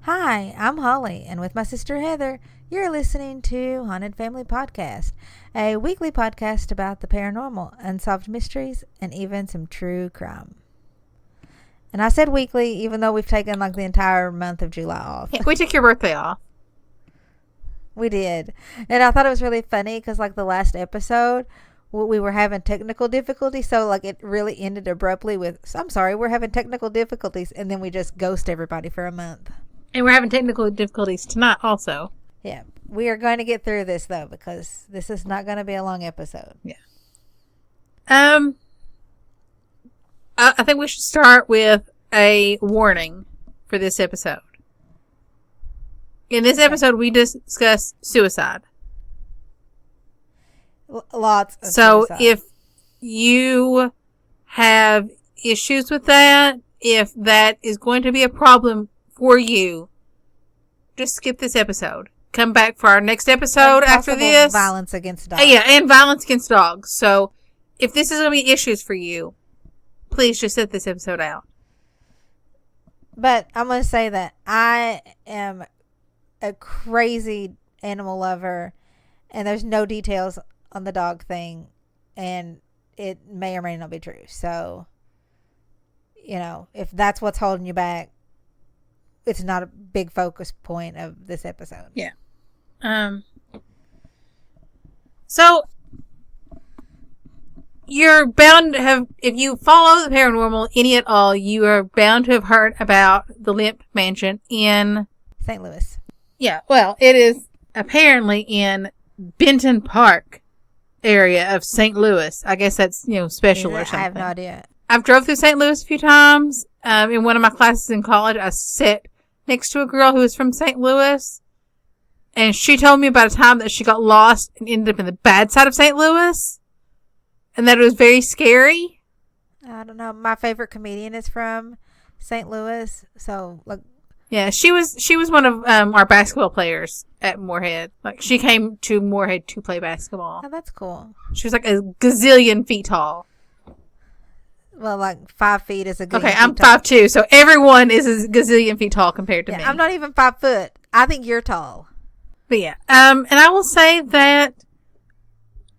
Hi, I'm Holly, and with my sister Heather, you're listening to Haunted Family Podcast, a weekly podcast about the paranormal, unsolved mysteries, and even some true crime. And I said weekly, even though we've taken like the entire month of July off. Yeah, we took your birthday off. We did. And I thought it was really funny because like the last episode, we were having technical difficulties. So like it really ended abruptly with, I'm sorry, we're having technical difficulties. And then we just ghost everybody for a month. And we're having technical difficulties tonight also. Yeah. We are going to get through this though, because this is not going to be a long episode. Yeah. I think we should start with a warning for this episode. In this episode, we discuss suicide. Lots of suicide. So if you have issues with that, if that is going to be a problem for you, just skip this episode. Come back for our next episode after this. Violence against dogs. Yeah, and violence against dogs. So if this is going to be issues for you, please just set this episode out. But I'm going to say that I am a crazy animal lover, and there's no details on the dog thing, and it may or may not be true. So, you know, if that's what's holding you back, it's not a big focus point of this episode. Yeah. So you're bound to have, if you follow the paranormal any at all, you are bound to have heard about the Lemp Mansion in St. Louis. Yeah, well, it is apparently in Benton Park area of St. Louis. I guess that's, special or something. I have no idea. I've drove through St. Louis a few times. In one of my classes in college, I sat next to a girl who was from St. Louis. And she told me about a time that she got lost and ended up in the bad side of St. Louis. And that it was very scary. I don't know. My favorite comedian is from St. Louis. So, like, yeah, she was one of our basketball players at Moorhead. Like, she came to Moorhead to play basketball. Oh, that's cool. She was like a gazillion feet tall. Well, like 5 feet is a good. Okay, I'm 5'2", so everyone is a gazillion feet tall compared to me. I'm not even 5 foot. I think you're tall. But yeah, and I will say that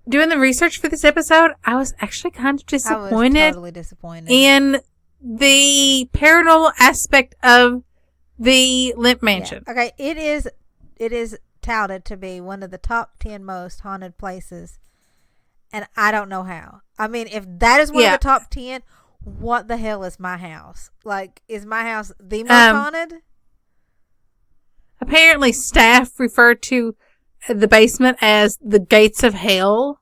doing the research for this episode, I was actually kind of disappointed. I was totally disappointed in the paranormal aspect of the Lemp Mansion. Yeah. Okay, it is touted to be one of the top 10 most haunted places, and I don't know how. I mean, if that is one of the top 10, what the hell is my house? Like, is my house the most haunted? Apparently, staff refer to the basement as the gates of hell.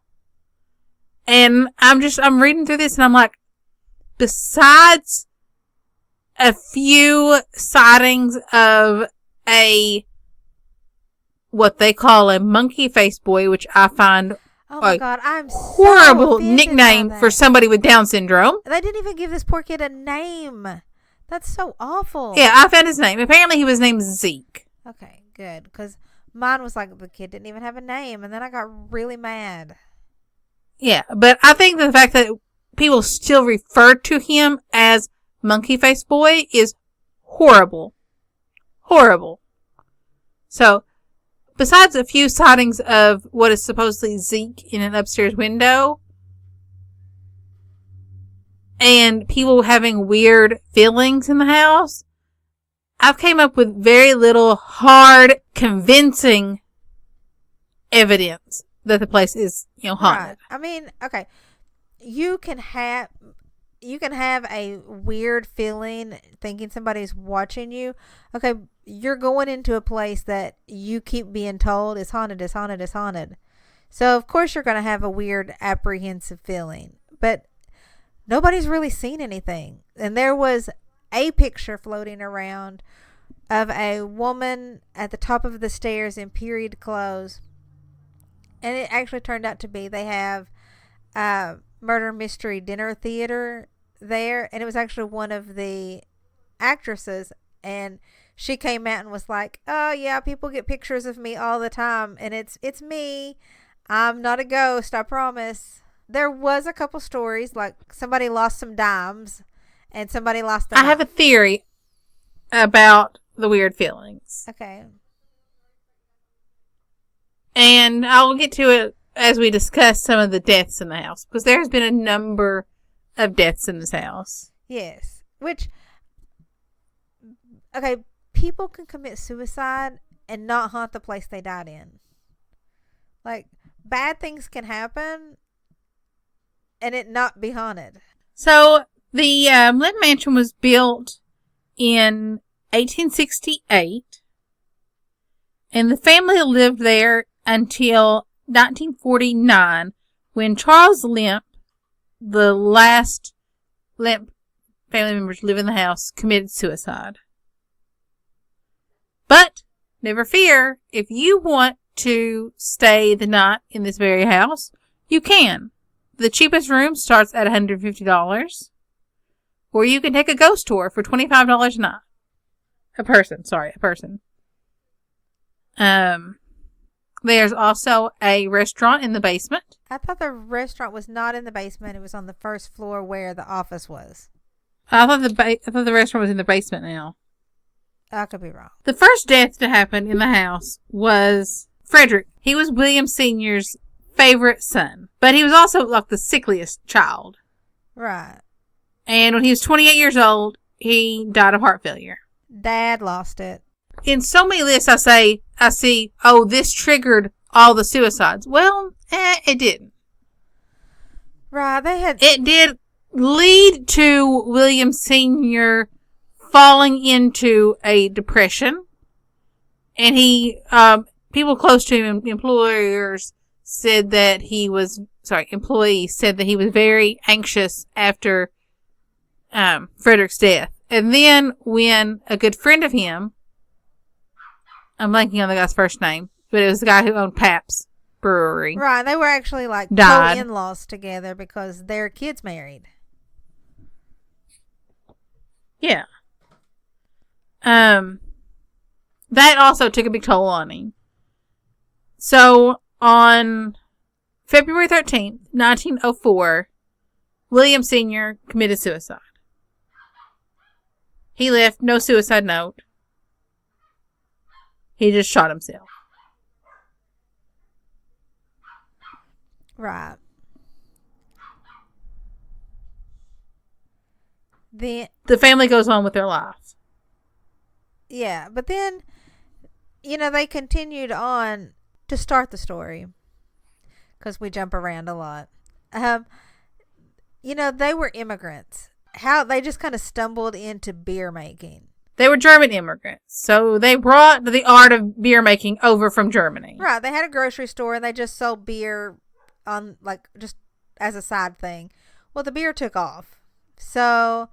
And I'm reading through this and I'm like, besides a few sightings of what they call a monkey face boy, which I find oh my God, I'm horrible nickname for somebody with Down syndrome. They didn't even give this poor kid a name. That's so awful. Yeah, I found his name. Apparently he was named Zeke. Okay, good. Because mine was like the kid didn't even have a name, and then I got really mad. Yeah, but I think the fact that people still refer to him as Monkey Face Boy is horrible. Horrible. So, besides a few sightings of what is supposedly Zeke in an upstairs window, and people having weird feelings in the house, I've came up with very little hard, convincing evidence that the place is, haunted. Right. I mean, okay, you can have a weird feeling thinking somebody's watching you. Okay, you're going into a place that you keep being told is haunted, is haunted, is haunted. So of course you're going to have a weird, apprehensive feeling. But nobody's really seen anything. And there was a picture floating around of a woman at the top of the stairs in period clothes. And it actually turned out to be they have murder mystery dinner theater there. And it was actually one of the actresses. And she came out and was like, oh yeah, people get pictures of me all the time. And it's me. I'm not a ghost, I promise. There was a couple stories, like somebody lost some dimes and somebody lost them. I have a theory about the weird feelings. Okay. And I'll get to it as we discuss some of the deaths in the house, because there's been a number of deaths in this house. Yes. Which, okay, people can commit suicide and not haunt the place they died in. Like, bad things can happen and it not be haunted. So, the Lemp Mansion was built in 1868, and the family lived there until 1949, when Charles Lemp, the last Lemp family member to live in the house, committed suicide. But, never fear, if you want to stay the night in this very house, you can. The cheapest room starts at $150, or you can take a ghost tour for $25 a night. A person. There's also a restaurant in the basement. I thought the restaurant was not in the basement. It was on the first floor where the office was. I thought the restaurant was in the basement now. I could be wrong. The first death to happen in the house was Frederick. He was William Sr.'s favorite son, but he was also like the sickliest child. Right. And when he was 28 years old, he died of heart failure. Dad lost it. In so many lists, I see, oh, this triggered all the suicides. Well, it didn't. Right. It did lead to William Sr. falling into a depression. And people close to him, employees said that he was very anxious after Frederick's death. And then when a good friend of him, I'm blanking on the guy's first name, but it was the guy who owned Pabst Brewery. Right. They were actually like died. co-in-laws together because their kids married. Yeah. That also took a big toll on him. So on February 13th, 1904, William Sr. committed suicide. He left no suicide note. He just shot himself. Right. The family goes on with their life. Yeah, but then, they continued on to start the story. Because we jump around a lot. They were immigrants. How they just kind of stumbled into beer making. They were German immigrants, so they brought the art of beer making over from Germany. Right, they had a grocery store and they just sold beer on just as a side thing. Well, the beer took off, so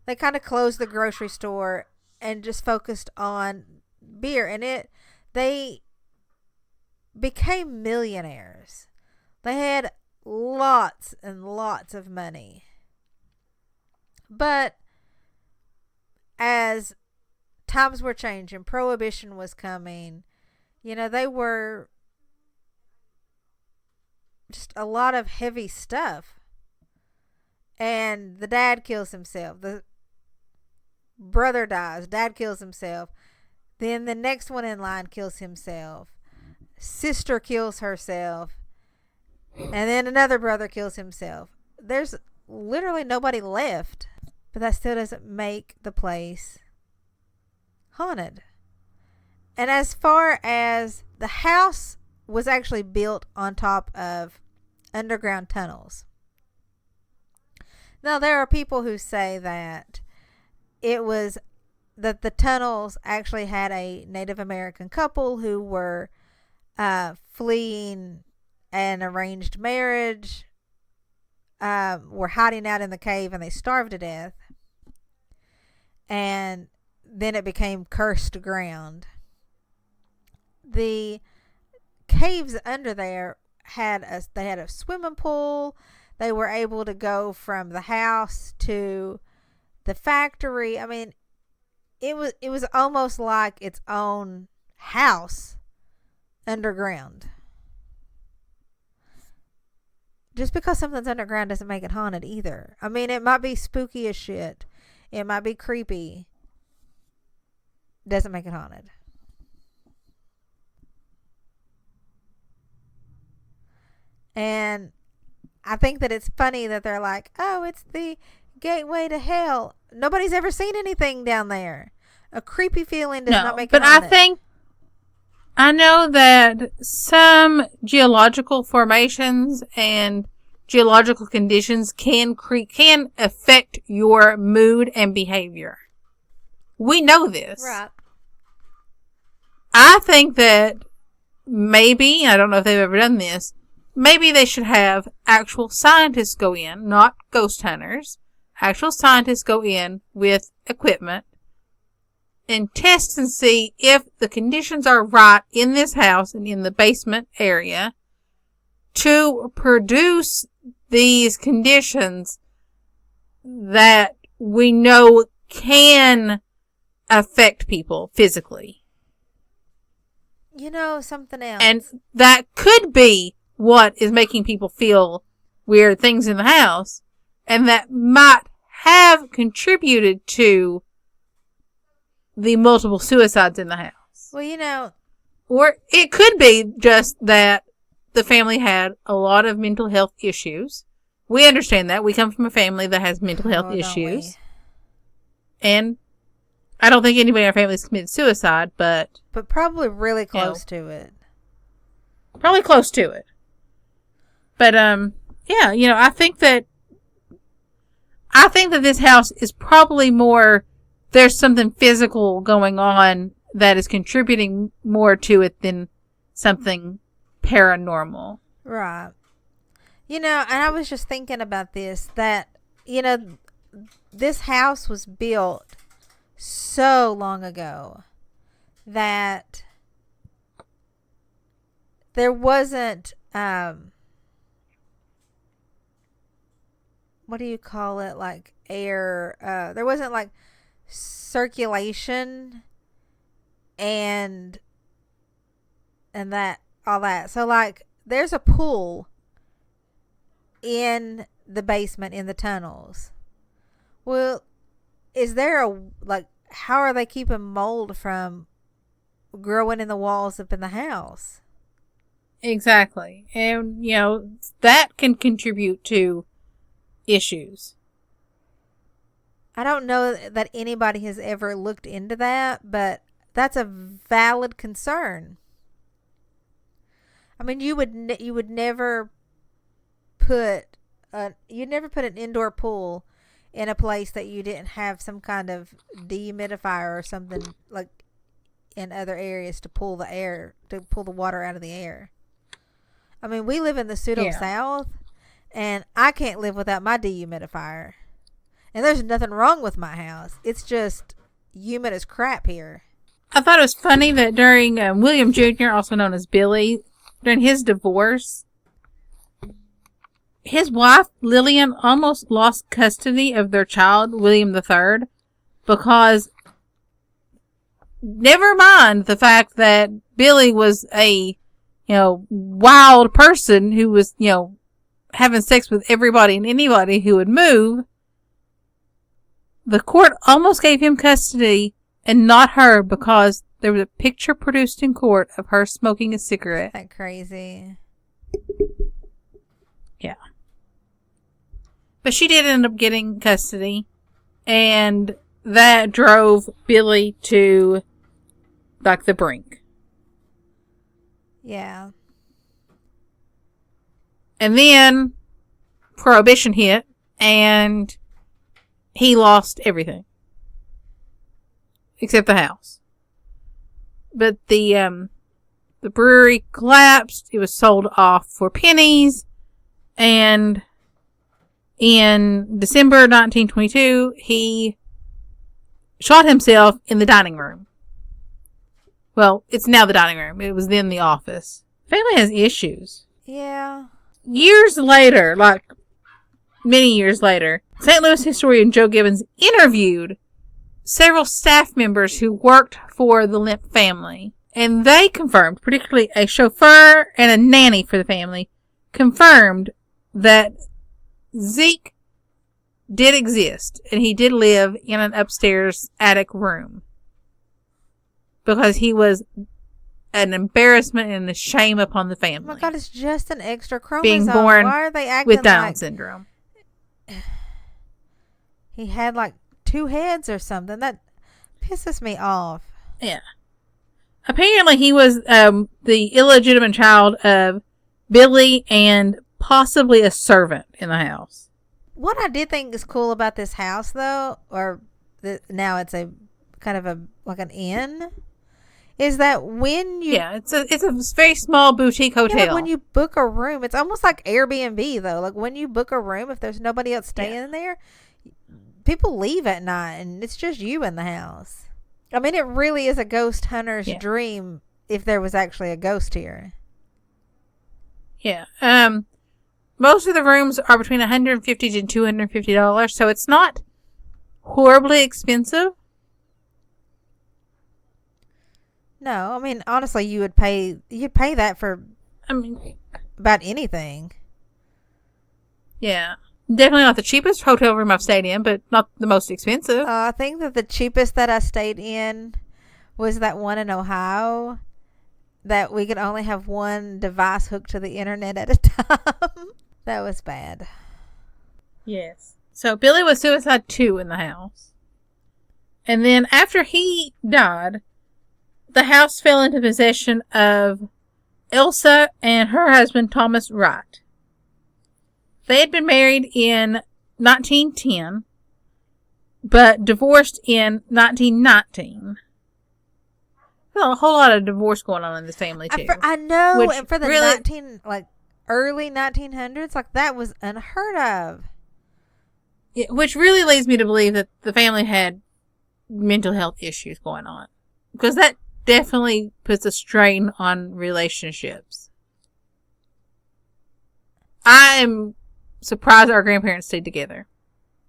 they kind of closed the grocery store and just focused on beer, and they became millionaires. They had lots and lots of money. But as times were changing, Prohibition was coming, they were just a lot of heavy stuff. And the dad kills himself. The brother dies. Dad kills himself. Then the next one in line kills himself. Sister kills herself. And then another brother kills himself. There's literally nobody left. But that still doesn't make the place haunted. And as far as the house was actually built on top of underground tunnels. Now, there are people who say that that the tunnels actually had a Native American couple who were fleeing an arranged marriage, were hiding out in the cave, and they starved to death. And then it became cursed ground. The caves under there had a swimming pool. They were able to go from the house to the factory. I mean, it was almost like its own house underground. Just because something's underground doesn't make it haunted either. I mean, it might be spooky as shit. It might be creepy. doesn't make it haunted. And I think that it's funny that they're like, oh, it's the gateway to hell. Nobody's ever seen anything down there. A creepy feeling does not make it haunted. I know that some geological formations and geological conditions can affect your mood and behavior. We know this. Right. I think that maybe, I don't know if they've ever done this, maybe they should have actual scientists go in, not ghost hunters. Actual scientists go in with equipment and test and see if the conditions are right in this house and in the basement area to produce these conditions that we know can affect people physically. You know, something else. And that could be what is making people feel weird things in the house, and that might have contributed to the multiple suicides in the house. Well, you know. Or it could be just that the family had a lot of mental health issues. We understand that. We come from a family that has mental health issues. And I don't think anybody in our family has committed suicide, but probably really close to it. Probably close to it. But, yeah, you know, I think that this house is probably more, there's something physical going on that is contributing more to it than something paranormal. Right. You know, and I was just thinking about this, that, you know, this house was built so long ago that there wasn't, what do you call it? Like air, there wasn't like circulation and that, all that. So like there's a pool in the basement in the tunnels. Well, is there a, like, how are they keeping mold from growing in the walls up in the house? Exactly. And, you know, that can contribute to issues. I don't know that anybody has ever looked into that, but that's a valid concern. I mean, you would never put you'd never put an indoor pool in a place that you didn't have some kind of dehumidifier or something like in other areas to pull the water out of the air. I mean, we live in the pseudo South, and I can't live without my dehumidifier. And there's nothing wrong with my house. It's just humid as crap here. I thought it was funny that during William Jr., also known as Billy, during his divorce, his wife, Lillian, almost lost custody of their child, William III, because never mind the fact that Billy was a, wild person who was, having sex with everybody and anybody who would move. The court almost gave him custody and not her because there was a picture produced in court of her smoking a cigarette. Isn't that crazy? Yeah. But she did end up getting custody, and that drove Billy to, like, the brink. Yeah. And then Prohibition hit, and he lost everything. Except the house. But the brewery collapsed. It was sold off for pennies. And in December 1922, he shot himself in the dining room. Well, it's now the dining room. It was then the office. Family has issues. Yeah. Years later, like many years later, St. Louis historian Joe Gibbons interviewed several staff members who worked for the Lemp family. And they confirmed, particularly a chauffeur and a nanny for the family, confirmed that Zeke did exist. And he did live in an upstairs attic room. because he was an embarrassment and a shame upon the family. Oh my God, it's just an extra chromosome. Being born Why are they acting with Down like syndrome. he had like 2 heads or something? That pisses me off. Yeah. Apparently, he was the illegitimate child of Billy and possibly a servant in the house. What I did think is cool about this house, though, or now it's a kind of a like an inn, is that when you it's a very small boutique hotel. like when you book a room, it's almost like Airbnb though. Like when you book a room, if there's nobody else staying there, people leave at night and it's just you in the house. I mean, it really is a ghost hunter's dream if there was actually a ghost here. Yeah. Most of the rooms are between $150 to $250, so it's not horribly expensive. No, I mean, honestly, you'd pay that for about anything. Yeah. Definitely not the cheapest hotel room I've stayed in, but not the most expensive. I think that the cheapest that I stayed in was that one in Ohio that we could only have one device hooked to the internet at a time. That was bad. Yes. So Billy was suicide too in the house. And then after he died, the house fell into possession of Elsa and her husband Thomas Wright. They had been married in 1910, but divorced in 1919. Well, a whole lot of divorce going on in this family too. I know, which and for the really, early 1900s, like that was unheard of. Yeah, which really leads me to believe that the family had mental health issues going on, because that definitely puts a strain on relationships. I am surprised our grandparents stayed together.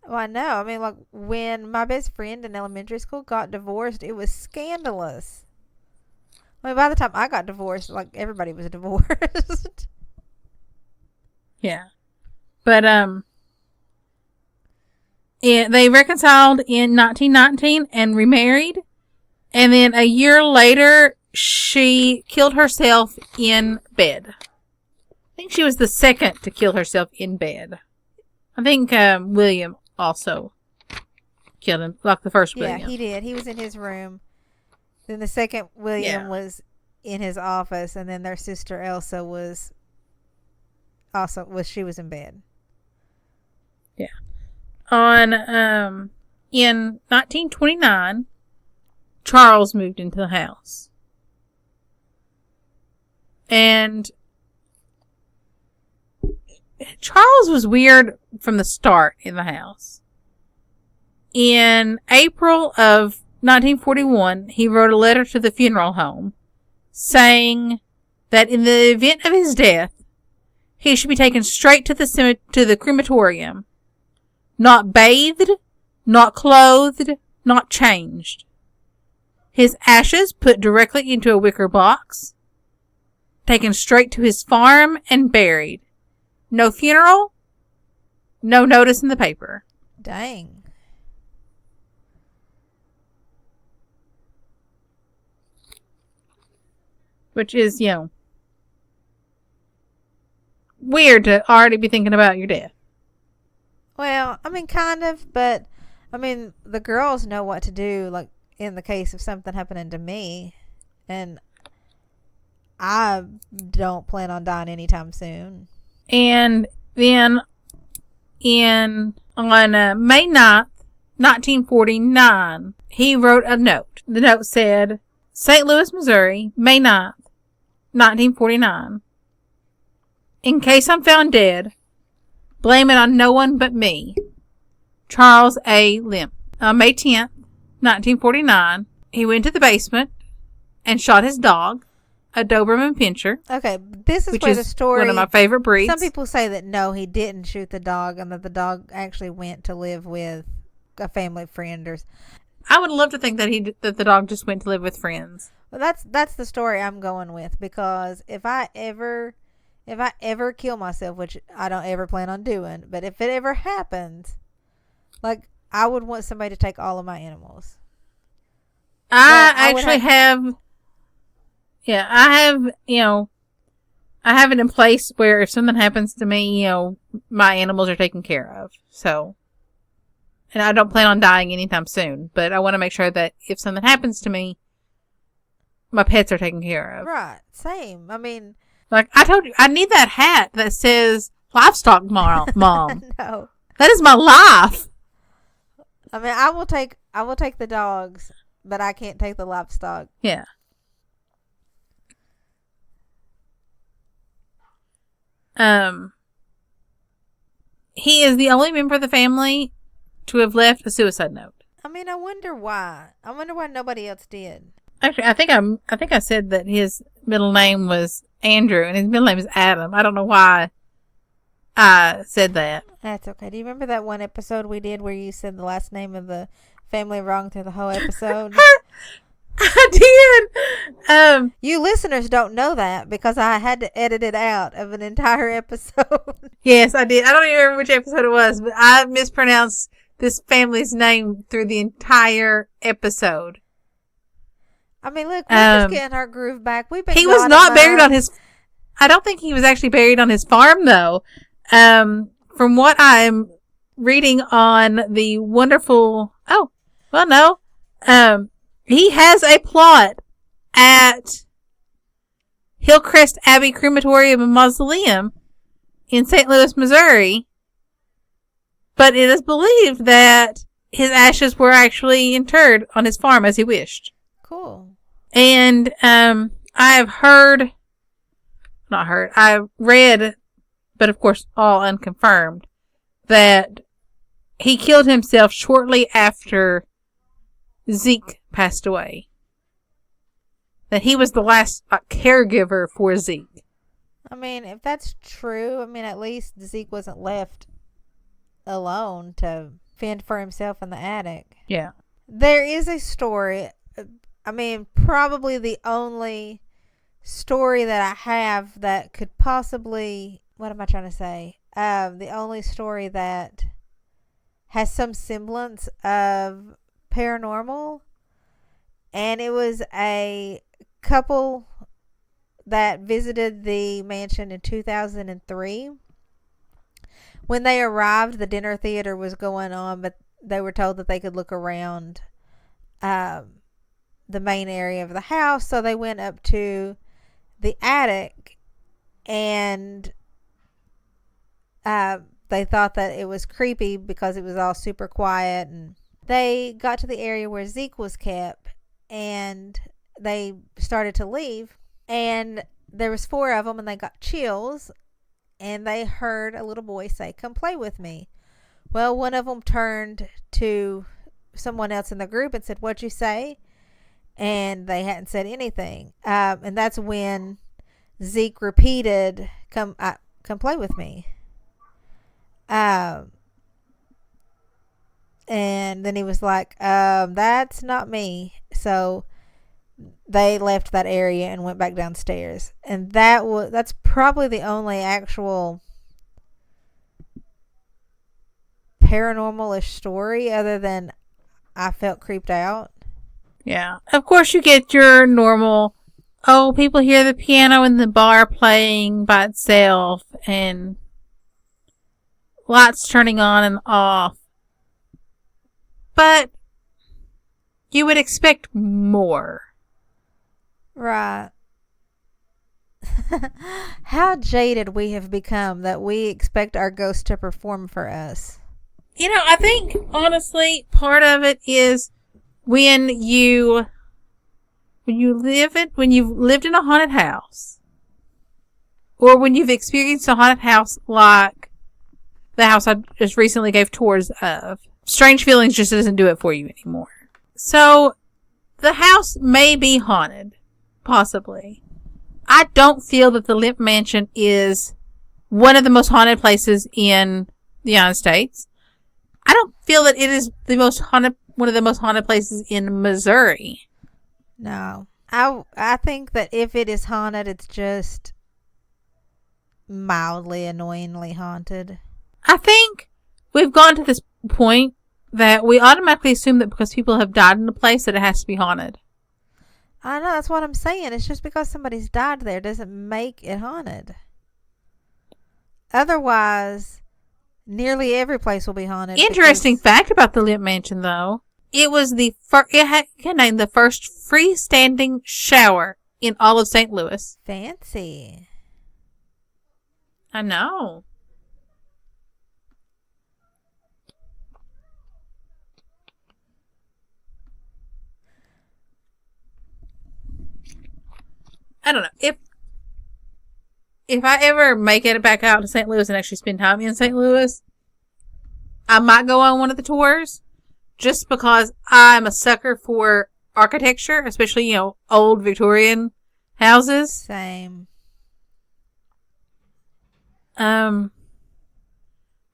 Well, I know. I mean, like when my best friend in elementary school got divorced, it was scandalous. I mean, by the time I got divorced, like everybody was divorced. Yeah. But they reconciled in 1919 and remarried. And then a year later, she killed herself in bed. I think she was the second to kill herself in bed. I think William also killed him, like the first William. Yeah, he did. He was in his room. Then the second William was in his office, and then their sister Elsa was she was in bed. Yeah. In 1929, Charles moved into the house. And Charles was weird from the start in the house. In April of 1941, he wrote a letter to the funeral home saying that in the event of his death, he should be taken straight to the crematorium, not bathed, not clothed, not changed. His ashes put directly into a wicker box, taken straight to his farm and buried. No funeral, no notice in the paper. Dang. Which is, weird to already be thinking about your death. Well, I mean, kind of, but I mean, the girls know what to do, like in the case of something happening to me, and I don't plan on dying anytime soon. And then on May 9th, 1949, he wrote a note. The note said, St. Louis, Missouri, May 9th, 1949. In case I'm found dead, blame it on no one but me. Charles A. Lemp. On May 10th, 1949, he went to the basement and shot his dog, a Doberman Pinscher. Okay, this is where the story... one of my favorite breeds. Some people say that no, he didn't shoot the dog and that the dog actually went to live with a family friend. I would love to think that the dog just went to live with friends. Well, that's the story I'm going with, because if I ever kill myself, which I don't ever plan on doing, but if it ever happens, like, I would want somebody to take all of my animals. I I would actually have, yeah, I have it in place where if something happens to me, my animals are taken care of. So, and I don't plan on dying anytime soon, but I want to make sure that if something happens to me, my pets are taken care of. Right. Same. I mean, like I told you, I need that hat that says livestock mom. no. That is my life. I mean, I will take the dogs, but I can't take the livestock. Yeah. He is the only member of the family to have left a suicide note. I mean, I wonder why. I wonder why nobody else did. Actually, I think I said that his middle name was Andrew and his middle name is Adam. I don't know why I said that. That's okay. Do you remember that one episode we did where you said the last name of the family wrong through the whole episode? I did. You listeners don't know that because I had to edit it out of an entire episode. Yes, I did. I don't even remember which episode it was, but I mispronounced this family's name through the entire episode. I mean, look, we're just getting our groove back. He was not buried on his. I don't think he was actually buried on his farm, though. From what I'm reading on the wonderful. Oh, well, no. He has a plot at Hillcrest Abbey Crematorium and Mausoleum in St. Louis, Missouri. But it is believed that his ashes were actually interred on his farm as he wished. Cool. And I've read, but of course all unconfirmed, that he killed himself shortly after Zeke passed away. That he was the last caregiver for Zeke. I mean, if that's true, I mean, at least Zeke wasn't left alone to fend for himself in the attic. Yeah. There is a story, I mean, probably the only story that I have that could possibly, what am I trying to say? The only story that has some semblance of paranormal, and it was a couple that visited the mansion in 2003. When they arrived, the dinner theater was going on, but they were told that they could look around the main area of the house, so they went up to the attic, and they thought that it was creepy because it was all super quiet, and they got to the area where Zeke was kept, and they started to leave, and there was 4 of them, and they got chills, and they heard a little boy say, "Come play with me." Well, one of them turned to someone else in the group and said, "What'd you say?" And they hadn't said anything. And that's when Zeke repeated, come play with me. And then he was like, that's not me. So they left that area and went back downstairs. And that's probably the only actual paranormal-ish story other than I felt creeped out. Yeah. Of course you get your normal, people hear the piano in the bar playing by itself and lights turning on and off. But you would expect more. Right. How jaded we have become that we expect our ghosts to perform for us. I think, honestly, part of it is when you've lived in a haunted house, or when you've experienced a haunted house like the house I just recently gave tours of, Strange Feelings just doesn't do it for you anymore. So, the house may be haunted. Possibly. I don't feel that the Lemp Mansion is one of the most haunted places in the United States. I don't feel that it is one of the most haunted places in Missouri. No. I think that if it is haunted, it's just mildly, annoyingly haunted. I think we've gone to this point that we automatically assume that because people have died in a place that it has to be haunted. I know, that's what I'm saying. It's just because somebody's died there doesn't make it haunted. Otherwise, nearly every place will be haunted. Interesting fact about the Lemp Mansion, though. It was the named the first freestanding shower in all of St. Louis. Fancy. I know. I don't know. If I ever make it back out to St. Louis and actually spend time in St. Louis, I might go on one of the tours just because I'm a sucker for architecture, especially, old Victorian houses. Same. But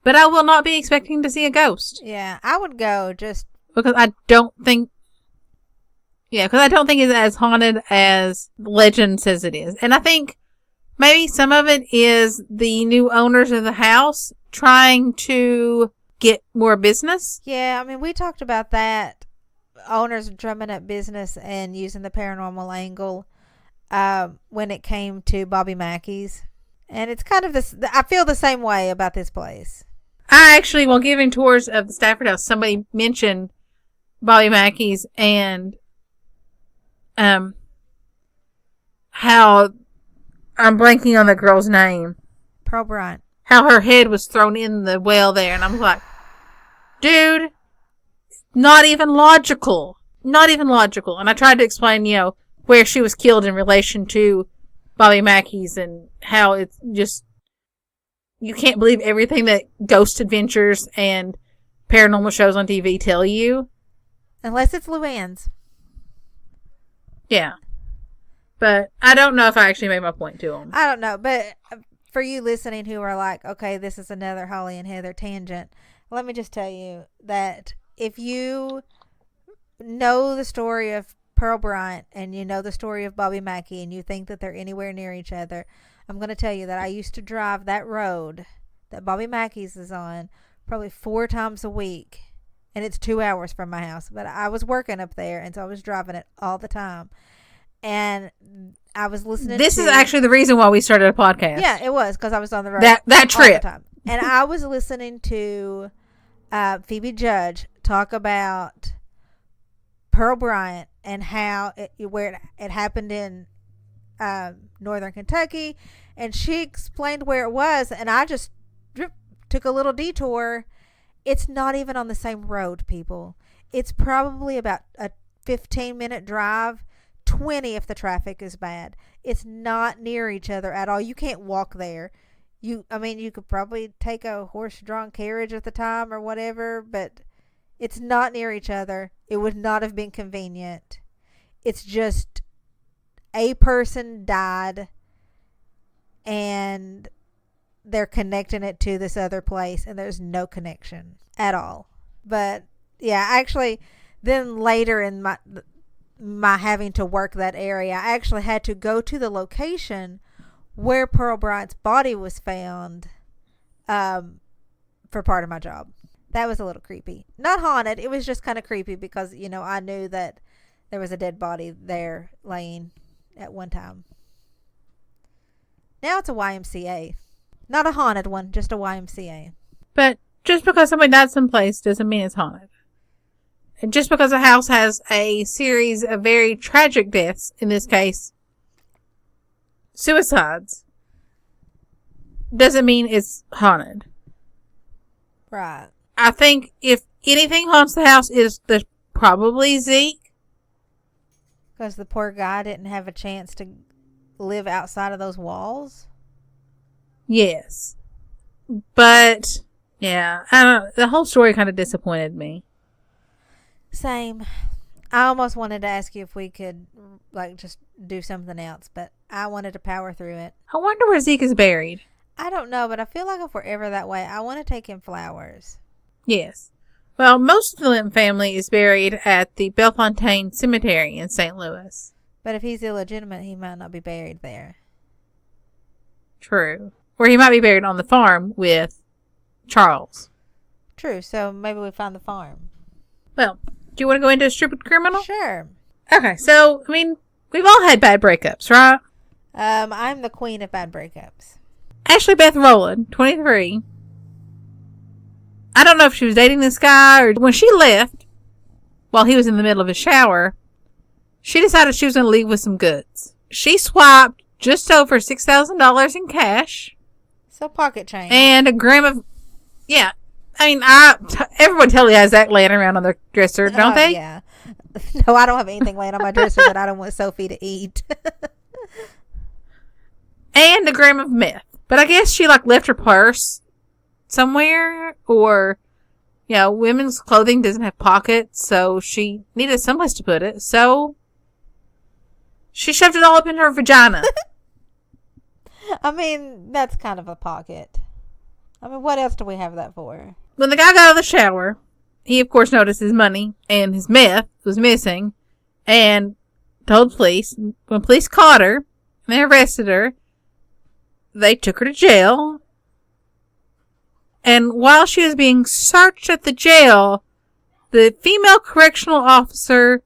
I will not be expecting to see a ghost. Yeah, I would go just because I don't think it's as haunted as legend says it is. And I think maybe some of it is the new owners of the house trying to get more business. Yeah, I mean, we talked about that. Owners drumming up business and using the paranormal angle when it came to Bobby Mackey's. And it's kind of this, I feel the same way about this place. I actually, while giving tours of the Stafford House, somebody mentioned Bobby Mackey's and how I'm blanking on the girl's name. Pearl Bryant. How her head was thrown in the well there, and I'm like, dude, not even logical. Not even logical. And I tried to explain, where she was killed in relation to Bobby Mackey's and how it's just, you can't believe everything that ghost adventures and paranormal shows on TV tell you. Unless it's Luann's. Yeah. But I don't know if I actually made my point to them. I don't know. But for you listening who are like, okay, this is another Holly and Heather tangent, let me just tell you that if you know the story of Pearl Bryant and you know the story of Bobby Mackey and you think that they're anywhere near each other, I'm going to tell you that I used to drive that road that Bobby Mackey's is on probably 4 times a week. And it's 2 hours from my house. But I was working up there, and so I was driving it all the time. And I was listening This is actually the reason why we started a podcast. Yeah, it was, because I was on the road that trip. all the time. And I was listening to Phoebe Judge talk about Pearl Bryant and how it happened in northern Kentucky. And she explained where it was, and I just took a little detour. It's not even on the same road, people. It's probably about a 15-minute drive, 20 if the traffic is bad. It's not near each other at all. You can't walk there. You could probably take a horse-drawn carriage at the time or whatever, but it's not near each other. It would not have been convenient. It's just a person died and they're connecting it to this other place, and there's no connection at all. But yeah, actually, then later in my having to work that area, I actually had to go to the location where Pearl Bryant's body was found for part of my job. That was a little creepy. Not haunted. It was just kind of creepy because, I knew that there was a dead body there laying at one time. Now it's a YMCA. Not a haunted one, just a YMCA. But just because somebody died someplace doesn't mean it's haunted. And just because a house has a series of very tragic deaths, in this case, suicides, doesn't mean it's haunted. Right. I think if anything haunts the house, is probably Zeke. Because the poor guy didn't have a chance to live outside of those walls. Yes. But, yeah, I don't know. The whole story kind of disappointed me. Same. I almost wanted to ask you if we could, just do something else, but I wanted to power through it. I wonder where Zeke is buried. I don't know, but I feel like if we're ever that way, I want to take him flowers. Yes. Well, most of the Lemp family is buried at the Bellefontaine Cemetery in St. Louis. But if he's illegitimate, he might not be buried there. True. Or he might be buried on the farm with Charles. True. So maybe we found the farm. Well, do you want to go into a stupid criminal? Sure. Okay, so, I mean, we've all had bad breakups, right? I'm the queen of bad breakups. Ashley Beth Rowland, 23. I don't know if she was dating this guy or when she left while he was in the middle of a shower, she decided she was going to leave with some goods. She swiped just over $6,000 in cash. So pocket change. And a gram of, yeah. I mean, everyone totally has that laying around on their dresser, don't they? Yeah. No, I don't have anything laying on my dresser that I don't want Sophie to eat. And a gram of meth. But I guess she left her purse somewhere, or, women's clothing doesn't have pockets, so she needed someplace to put it. So she shoved it all up in her vagina. I mean, that's kind of a pocket. I mean, what else do we have that for? When the guy got out of the shower, he of course noticed his money and his meth was missing, and told police. When police caught her and they arrested her, they took her to jail. And while she was being searched at the jail, the female correctional officer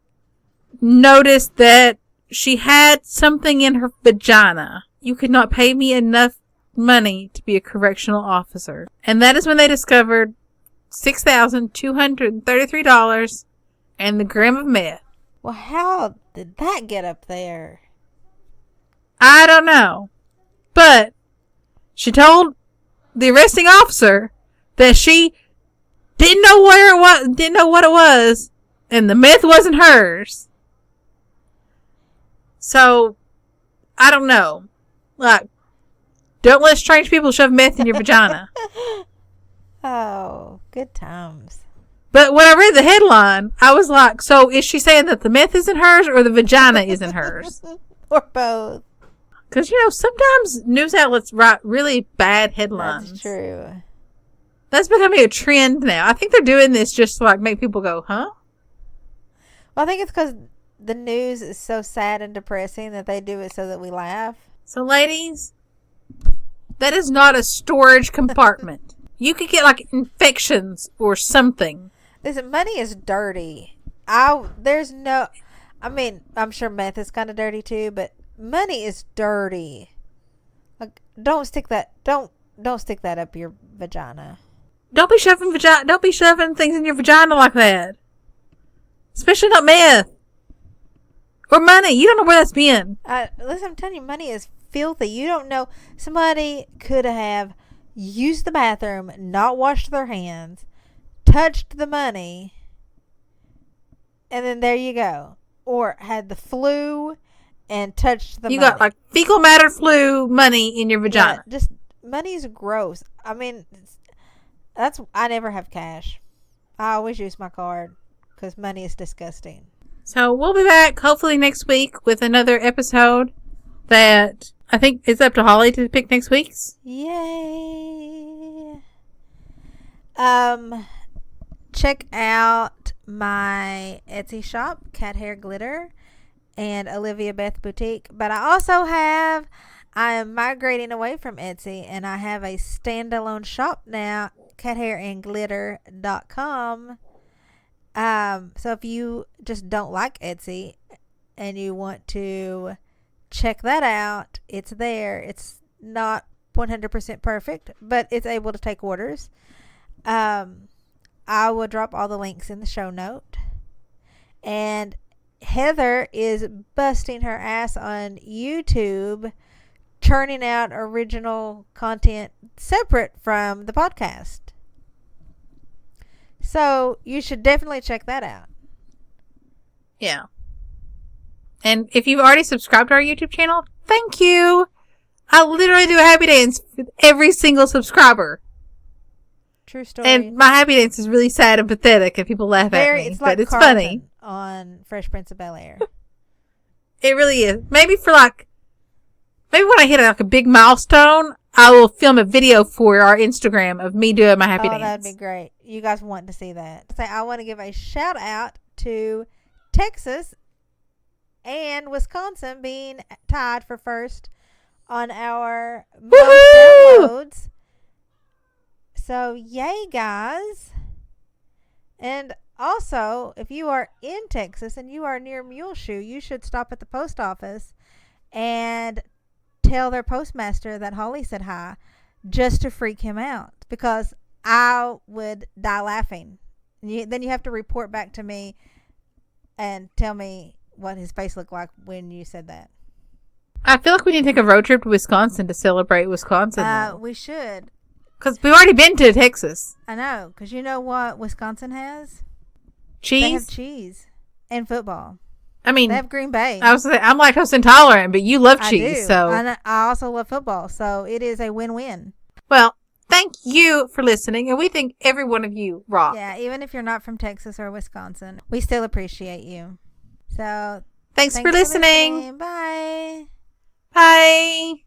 noticed that she had something in her vagina. You could not pay me enough money to be a correctional officer. And that is when they discovered $6,233 and the gram of meth. Well, how did that get up there? I don't know. But she told the arresting officer that she didn't know where it was, didn't know what it was, and the meth wasn't hers. So, I don't know. Don't let strange people shove meth in your vagina. Oh, good times. But when I read the headline, I was like, so is she saying that the meth isn't hers or the vagina isn't hers? Or both. Because, sometimes news outlets write really bad headlines. That's true. That's becoming a trend now. I think they're doing this just to make people go, huh? Well, I think it's because the news is so sad and depressing that they do it so that we laugh. So, ladies, that is not a storage compartment. You could get, infections or something. Listen, money is dirty. I'm sure meth is kind of dirty too, but money is dirty. Don't stick that up your vagina. Don't be shoving things in your vagina like that. Especially not meth. Or money. You don't know where that's been. Listen, I'm telling you, money is filthy. You don't know. Somebody could have used the bathroom, not washed their hands, touched the money, and then there you go. Or had the flu and touched the money. You got fecal matter flu money in your vagina. Yeah, just money is gross. I mean, I never have cash. I always use my card because money is disgusting. So we'll be back hopefully next week with another episode that I think it's up to Holly to pick next week's. Yay. Check out my Etsy shop, Cat Hair Glitter and Olivia Beth Boutique. But I am migrating away from Etsy and I have a standalone shop now, cathairandglitter.com. So if you just don't like Etsy and you want to check that out, it's there. It's not 100% perfect, but it's able to take orders. I will drop all the links in the show note. And Heather is busting her ass on YouTube, churning out original content separate from the podcast. So you should definitely check that out. Yeah. And if you've already subscribed to our YouTube channel, thank you. I literally do a happy dance with every single subscriber. True story. And my happy dance is really sad and pathetic and people laugh at me. It's like but it's Carlton funny. On Fresh Prince of Bel-Air. It really is. Maybe when I hit a big milestone, I will film a video for our Instagram of me doing my happy dance. That'd be great. You guys want to see that. I want to give a shout out to Texas and Wisconsin being tied for first on our most downloads. So, yay, guys. And also, if you are in Texas and you are near Muleshoe, you should stop at the post office and tell their postmaster that Holly said hi, just to freak him out, because I would die laughing. Then you have to report back to me and tell me what his face looked like when you said that. I feel like we need to take a road trip to Wisconsin to celebrate Wisconsin. We should. Because we've already been to Texas. I know, because you know what Wisconsin has? Cheese? They have cheese and football. I mean, they have Green Bay. I'm lactose intolerant, but you love cheese. I do. So I also love football, so it is a win-win. Well, thank you for listening, and we think every one of you rock. Yeah, even if you're not from Texas or Wisconsin, we still appreciate you. So thanks for listening. Bye. Bye.